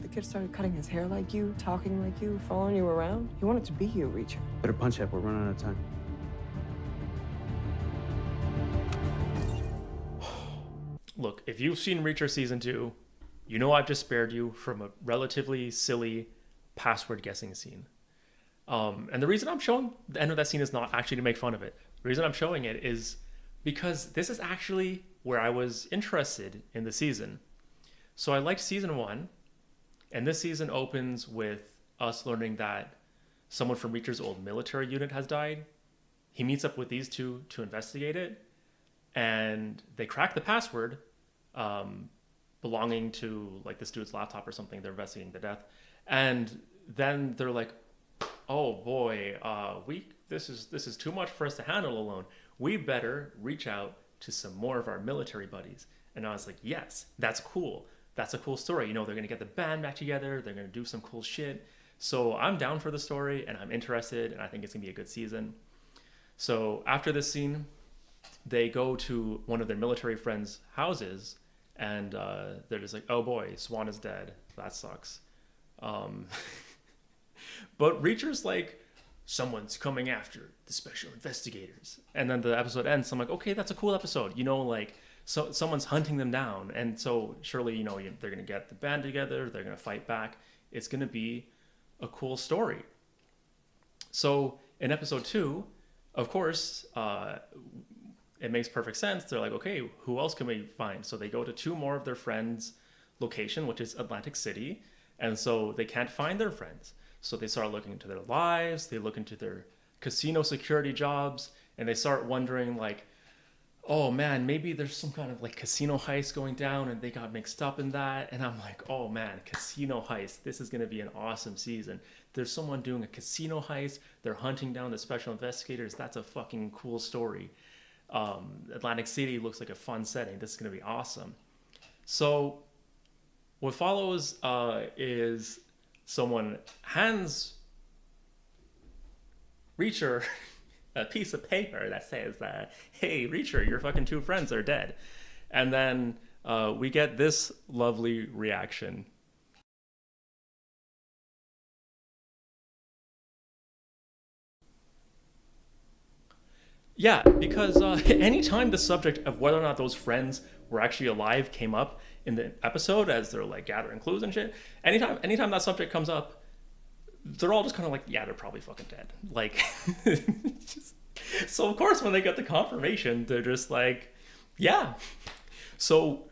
The kid started cutting his hair like you, talking like you, following you around. He wanted to be you, Reacher. Better punch up. We're running out of time. Look, if you've seen Reacher Season 2, you know I've just spared you from a relatively silly password guessing scene. And the reason I'm showing the end of that scene is not actually to make fun of it. The reason I'm showing it is because this is actually where I was interested in the season. So I liked Season 1, and this season opens with us learning that someone from Reacher's old military unit has died. He meets up with these two to investigate it, and they crack the password belonging to like this dude's laptop or something. They're investigating the death, and then they're like, "Oh boy, this is too much for us to handle alone. We better reach out to some more of our military buddies." And I was like, "Yes, that's cool. That's a cool story. You know, they're gonna get the band back together. They're gonna do some cool shit." So I'm down for the story, and I'm interested, and I think it's gonna be a good season. So after this scene, they go to one of their military friends' houses, and they're just like, "Oh boy, Swan is dead. That sucks." Um, but Reacher's like, "Someone's coming after the special investigators," and then the episode ends. So I'm like, "Okay, that's a cool episode." You know, like so someone's hunting them down, and so surely they're gonna get the band together. They're gonna fight back. It's gonna be a cool story. So in episode 2, of course, it makes perfect sense. They're like, okay, who else can we find? So they go to 2 more of their friends' location, which is Atlantic City. And so they can't find their friends. So they start looking into their lives. They look into their casino security jobs. And they start wondering like, oh man, maybe there's some kind of like casino heist going down and they got mixed up in that. And I'm like, oh man, casino heist. This is going to be an awesome season. There's someone doing a casino heist. They're hunting down the special investigators. That's a fucking cool story. Atlantic City looks like a fun setting. This is going to be awesome. So what follows is someone hands Reacher a piece of paper that says, hey, Reacher, your fucking 2 friends are dead. And then we get this lovely reaction. Yeah, because anytime the subject of whether or not those friends were actually alive came up in the episode as they're like gathering clues and shit, anytime that subject comes up, they're all just kind of like, yeah, they're probably fucking dead. Like, so of course when they get the confirmation, they're just like, yeah. So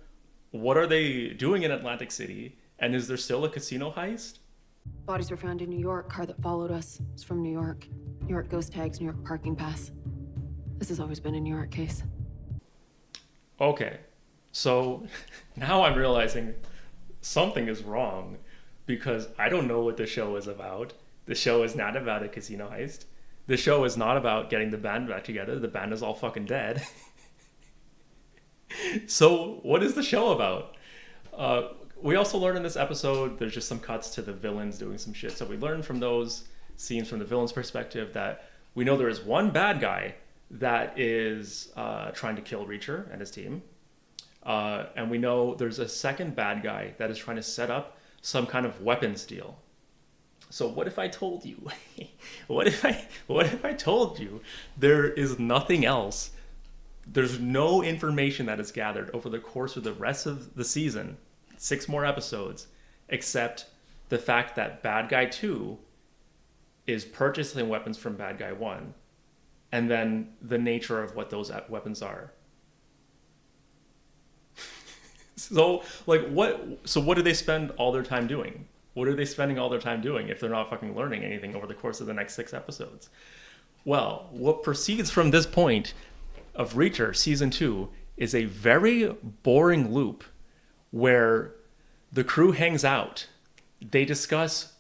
what are they doing in Atlantic City? And is there still a casino heist? Bodies were found in New York. Car that followed us was from New York. New York ghost tags, New York parking pass. This has always been a New York case. Okay, so now I'm realizing something is wrong because I don't know what the show is about. The show is not about a casino heist. The show is not about getting the band back together. The band is all fucking dead. So what is the show about? We also learn in this episode, there's just some cuts to the villains doing some shit. So we learn from those scenes from the villain's perspective that we know there is one bad guy that is trying to kill Reacher and his team. And we know there's a second bad guy that is trying to set up some kind of weapons deal. So what if I told you? what if I told you there is nothing else? There's no information that is gathered over the course of the rest of the season, 6 more episodes, except the fact that Bad Guy 2 is purchasing weapons from Bad Guy 1, and then the nature of what those weapons are. So, like, what do they spend all their time doing? What are they spending all their time doing if they're not fucking learning anything over the course of the next 6 episodes? Well, what proceeds from this point of Reacher Season 2 is a very boring loop where the crew hangs out. They discuss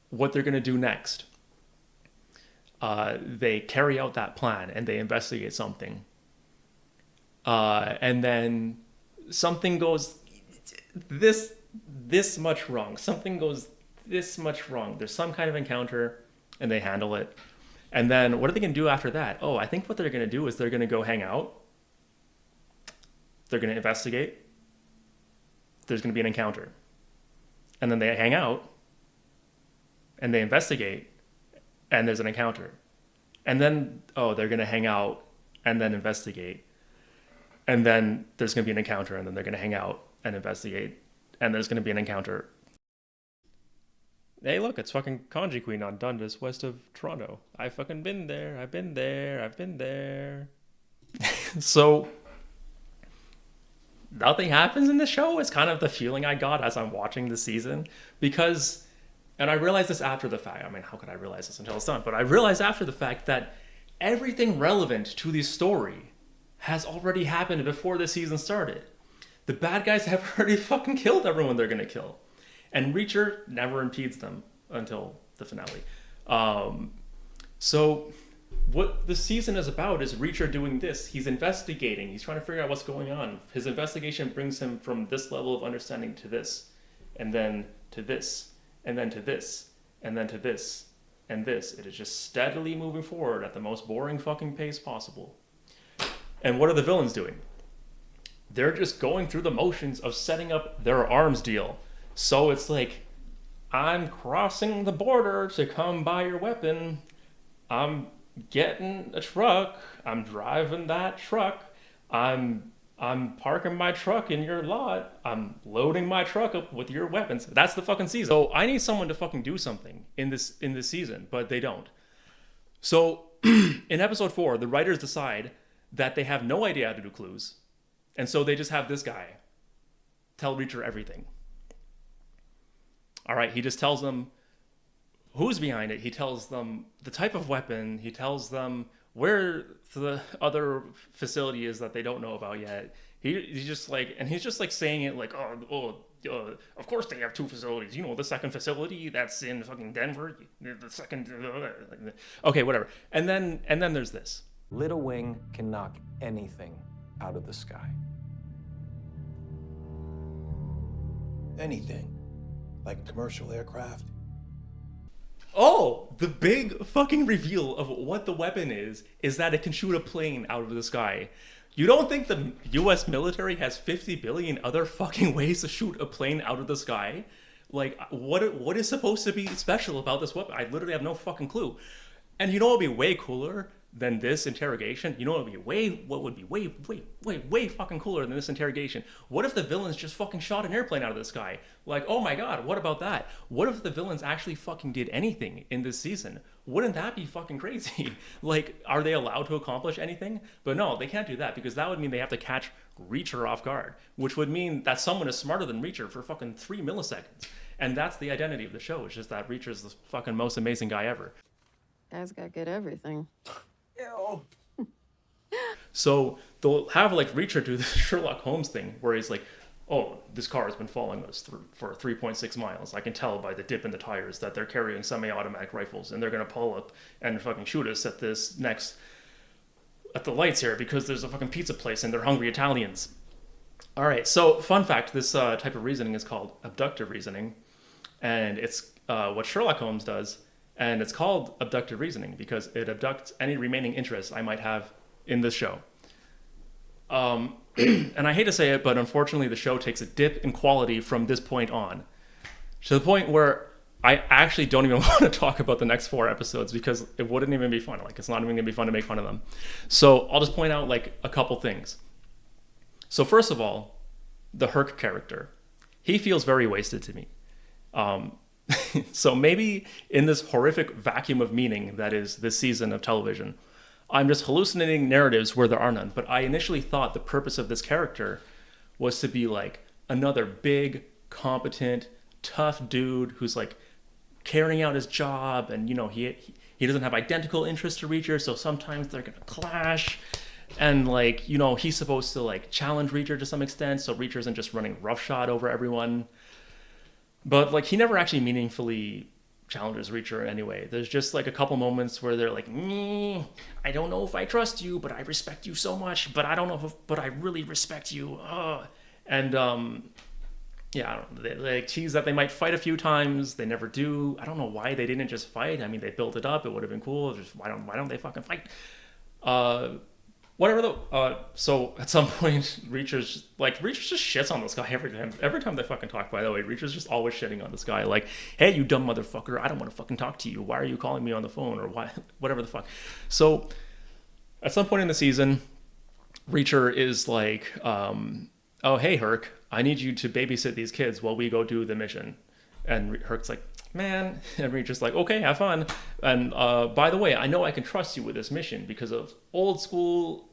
what they're going to do next. They carry out that plan and they investigate something. And then something goes this much wrong. Something goes this much wrong. There's some kind of encounter and they handle it. And then what are they going to do after that? Oh, I think what they're going to do is they're going to go hang out. They're going to investigate. There's going to be an encounter. and then they hang out, and they investigate, and there's an encounter. And then, oh, they're going to hang out and then investigate. And then there's going to be an encounter, and then they're going to hang out and investigate. And there's going to be an encounter. Hey, look, it's fucking Kanji Queen on Dundas, west of Toronto. I've fucking been there. I've been there. I've been there. So, nothing happens in the show is kind of the feeling I got as I'm watching the season. Because, and I realized this after the fact. I mean, how could I realize this until it's done? But I realized after the fact that everything relevant to the story has already happened before the season started. The bad guys have already fucking killed everyone they're going to kill. And Reacher never impedes them until the finale. So what the season is about is Reacher doing this. He's investigating. He's trying to figure out what's going on. His investigation brings him from this level of understanding to this, and then to this, and then to this, and then to this, and this. It is just steadily moving forward at the most boring fucking pace possible. And what are the villains doing? They're just going through the motions of setting up their arms deal. So it's like, I'm crossing the border to come buy your weapon. I'm getting a truck. I'm driving that truck. I'm parking my truck in your lot. I'm loading my truck up with your weapons. That's the fucking season. So I need someone to fucking do something in this season, but they don't. So in episode 4, the writers decide that they have no idea how to do clues. And so they just have this guy tell Reacher everything. All right, he just tells them who's behind it. He tells them the type of weapon. He tells them where the other facility is that they don't know about yet. He's just like, and he's just like saying it like, of course they have 2 facilities. You know, the second facility that's in fucking Denver. The second, okay, whatever. And then there's this. Little wing can knock anything out of the sky. Anything. Like commercial aircraft. Oh, the big fucking reveal of what the weapon is that it can shoot a plane out of the sky. You don't think the US military has 50 billion other fucking ways to shoot a plane out of the sky? Like, what is supposed to be special about this weapon? I literally have no fucking clue. And you know what would be way cooler than this interrogation? You know what would be way fucking cooler than this interrogation? What if the villains just fucking shot an airplane out of the sky? Like, oh my god, what about that? What if the villains actually fucking did anything in this season? Wouldn't that be fucking crazy? Like, are they allowed to accomplish anything? But no, they can't do that, because that would mean they have to catch Reacher off guard, which would mean that someone is smarter than Reacher for fucking 3 milliseconds. And that's the identity of the show. It's just that Reacher's the fucking most amazing guy ever. Guy's got good everything. Ew. So they'll have like Reacher do the Sherlock Holmes thing where he's like, oh, this car has been following us for 3.6 miles. I can tell by the dip in the tires that they're carrying semi-automatic rifles, and they're going to pull up and fucking shoot us at the lights here because there's a fucking pizza place and they're hungry Italians. All right, so fun fact, this type of reasoning is called abductive reasoning, and it's what Sherlock Holmes does. And it's called abductive reasoning because it abducts any remaining interest I might have in this show. And I hate to say it, but unfortunately the show takes a dip in quality from this point on. To the point where I actually don't even want to talk about the next 4 episodes because it wouldn't even be fun. Like, it's not even going to be fun to make fun of them. So I'll just point out like a couple things. So first of all, the Herc character. He feels very wasted to me. So maybe in this horrific vacuum of meaning that is this season of television, I'm just hallucinating narratives where there are none. But I initially thought the purpose of this character was to be like another big, competent, tough dude who's like carrying out his job, and you know he doesn't have identical interests to Reacher, so sometimes they're gonna clash. And like, you know, he's supposed to like challenge Reacher to some extent, so Reacher isn't just running roughshod over everyone. But like, he never actually meaningfully challenges Reacher anyway. There's just like a couple moments where they're like, I don't know if I trust you, but I respect you so much. But I don't know but I really respect you. And yeah, I don't know. They tease that they might fight a few times. They never do. I don't know why they didn't just fight. I mean, they built it up. It would have been cool. Just why don't they fucking fight? whatever though. So at some point, Reacher's just shits on this guy every time they fucking talk. By the way, Reacher's just always shitting on this guy. Like, hey, you dumb motherfucker, I don't want to fucking talk to you. Why are you calling me on the phone, or why, whatever the fuck. So at some point in the season, Reacher is like, oh hey Herc, I need you to babysit these kids while we go do the mission. And Herc's like, man. And Reacher's like, okay, have fun. And by the way, I know I can trust you with this mission because of old school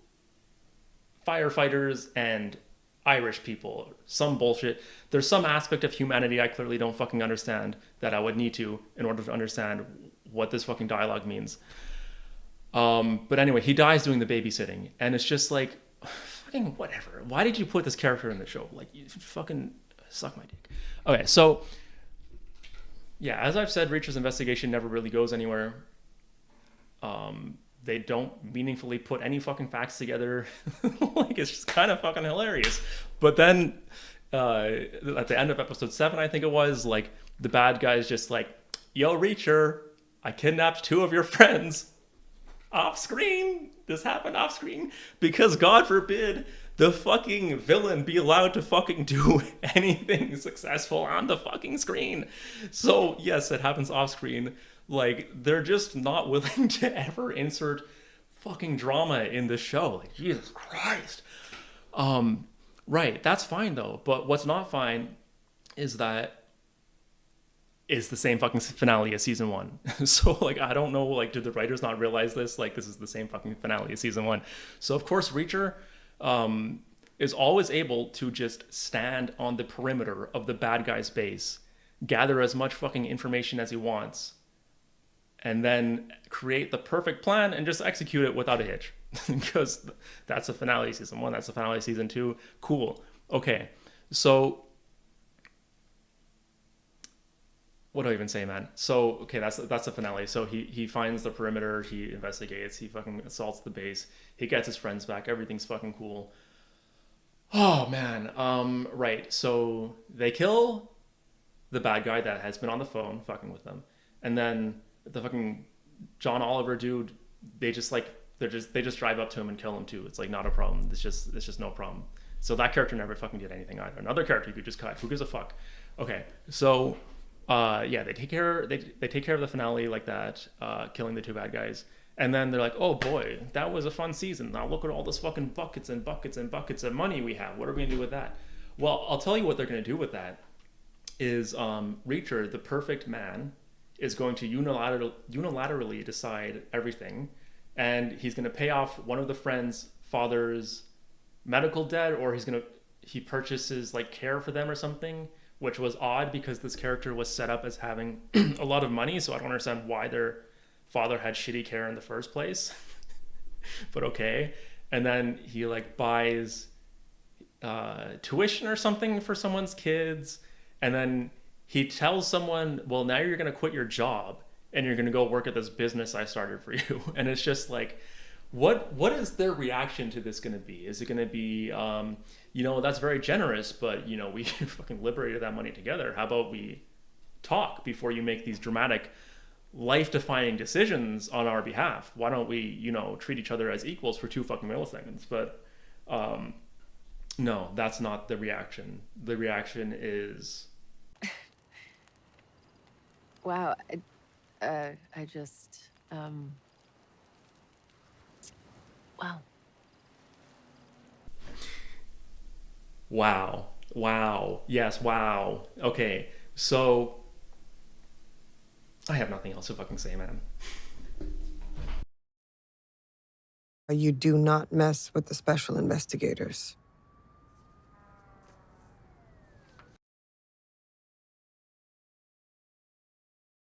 firefighters and Irish people. Some bullshit. There's some aspect of humanity I clearly don't fucking understand that I would need to in order to understand what this fucking dialogue means. But anyway, he dies doing the babysitting, and it's just like, fucking whatever. Why did you put this character in the show? Like, you fucking suck my dick. Okay, so yeah, as I've said, Reacher's investigation never really goes anywhere. They don't meaningfully put any fucking facts together. Like, it's just kind of fucking hilarious. But then at the end of episode 7, I think it was, like, the bad guy's just like, yo, Reacher, I kidnapped 2 of your friends off screen. This happened off screen because, God forbid, the fucking villain be allowed to fucking do anything successful on the fucking screen. So yes, it happens off screen. Like, they're just not willing to ever insert fucking drama in the show. Like, Jesus Christ. Right, that's fine though. But what's not fine is that is the same fucking finale as season 1. So, like, I don't know, like, did the writers not realize this? Like, this is the same fucking finale as season 1. So of course Reacher is always able to just stand on the perimeter of the bad guy's base, gather as much fucking information as he wants, and then create the perfect plan and just execute it without a hitch. Because that's the finale of season 1, that's the finale of season 2. Cool. Okay. So what do I even say, man? So, okay, that's the finale. So he finds the perimeter, he investigates, he fucking assaults the base, he gets his friends back, everything's fucking cool. Oh, man. Right. So they kill the bad guy that has been on the phone fucking with them. And then the fucking John Oliver dude, they just drive up to him and kill him too. It's like not a problem. It's just no problem. So that character never fucking did anything either. Another character you could just cut. Who gives a fuck? Okay. So yeah, they take care of the finale like that, killing the 2 bad guys. And then they're like, oh boy, that was a fun season. Now look at all this fucking buckets and buckets and buckets of money we have. What are we going to do with that? Well, I'll tell you what they're going to do with that is Reacher, the perfect man, is going to unilaterally decide everything. And he's going to pay off one of the friend's father's medical debt, or he purchases like care for them or something, which was odd because this character was set up as having a lot of money. So I don't understand why their father had shitty care in the first place. But okay. And then he like buys tuition or something for someone's kids. And then he tells someone, well, now you're going to quit your job and you're going to go work at this business I started for you. And it's just like, what is their reaction to this going to be? Is it going to be, that's very generous, but, we fucking liberated that money together. How about we talk before you make these dramatic, life-defining decisions on our behalf? Why don't we, treat each other as equals for 2 fucking milliseconds? But no, that's not the reaction. The reaction is... Wow. I just, wow. Wow. Wow. Yes, wow. Okay, so I have nothing else to fucking say, man. You do not mess with the special investigators.